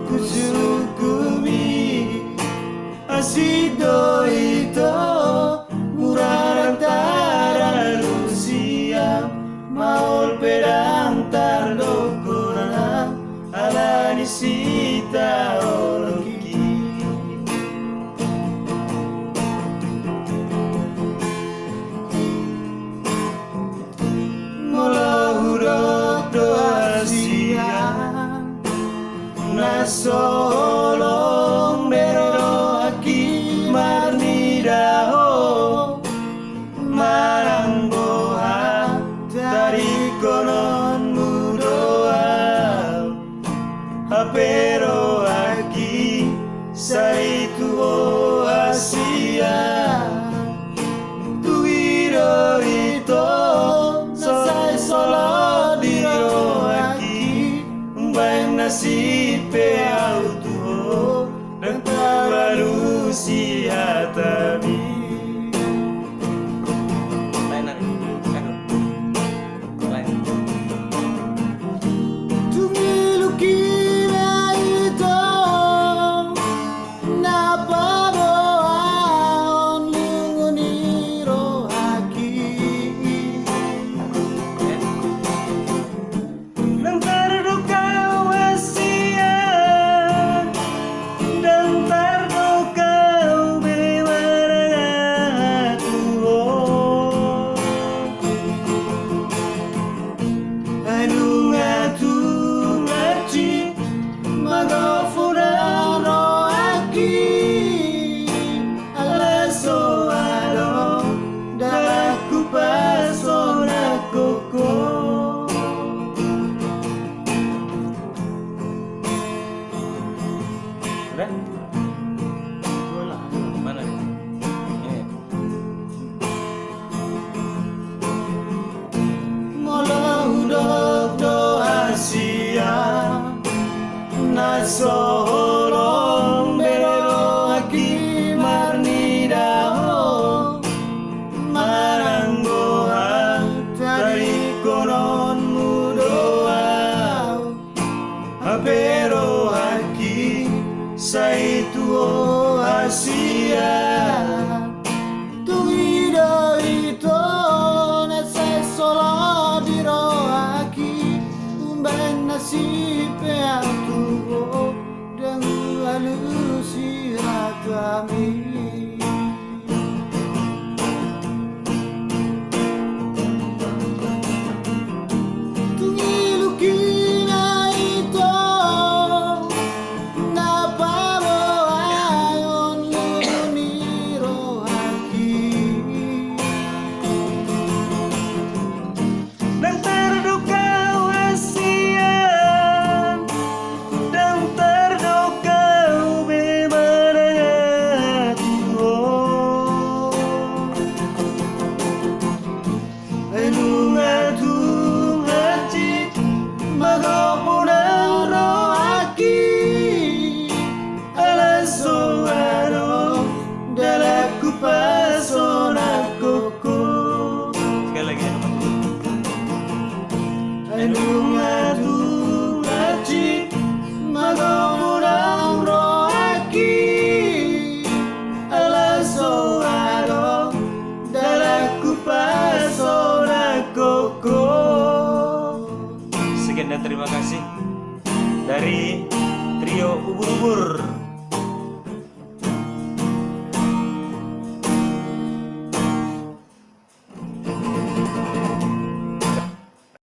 kusukumi asido ito murah antara Rusia maul pedang tardokona ala nisita oloki mola huruf doa siang nasolong bero aki marnidaho marang boha dari konon mudoa pero aki saitu asia tuiro ito sai solo diro aki bain nasibe auto dan baru siatabi Udah? Mana? Ini. Mola hudok do Asia nasolong bero aki marnidaho marang goha dari konon mudoa pero aki saitu Asia tuido ito nasai solo diro aki umban nasibe atuo dan alusi hatami Sekian dan terima kasih dari trio Ubur-Ubur.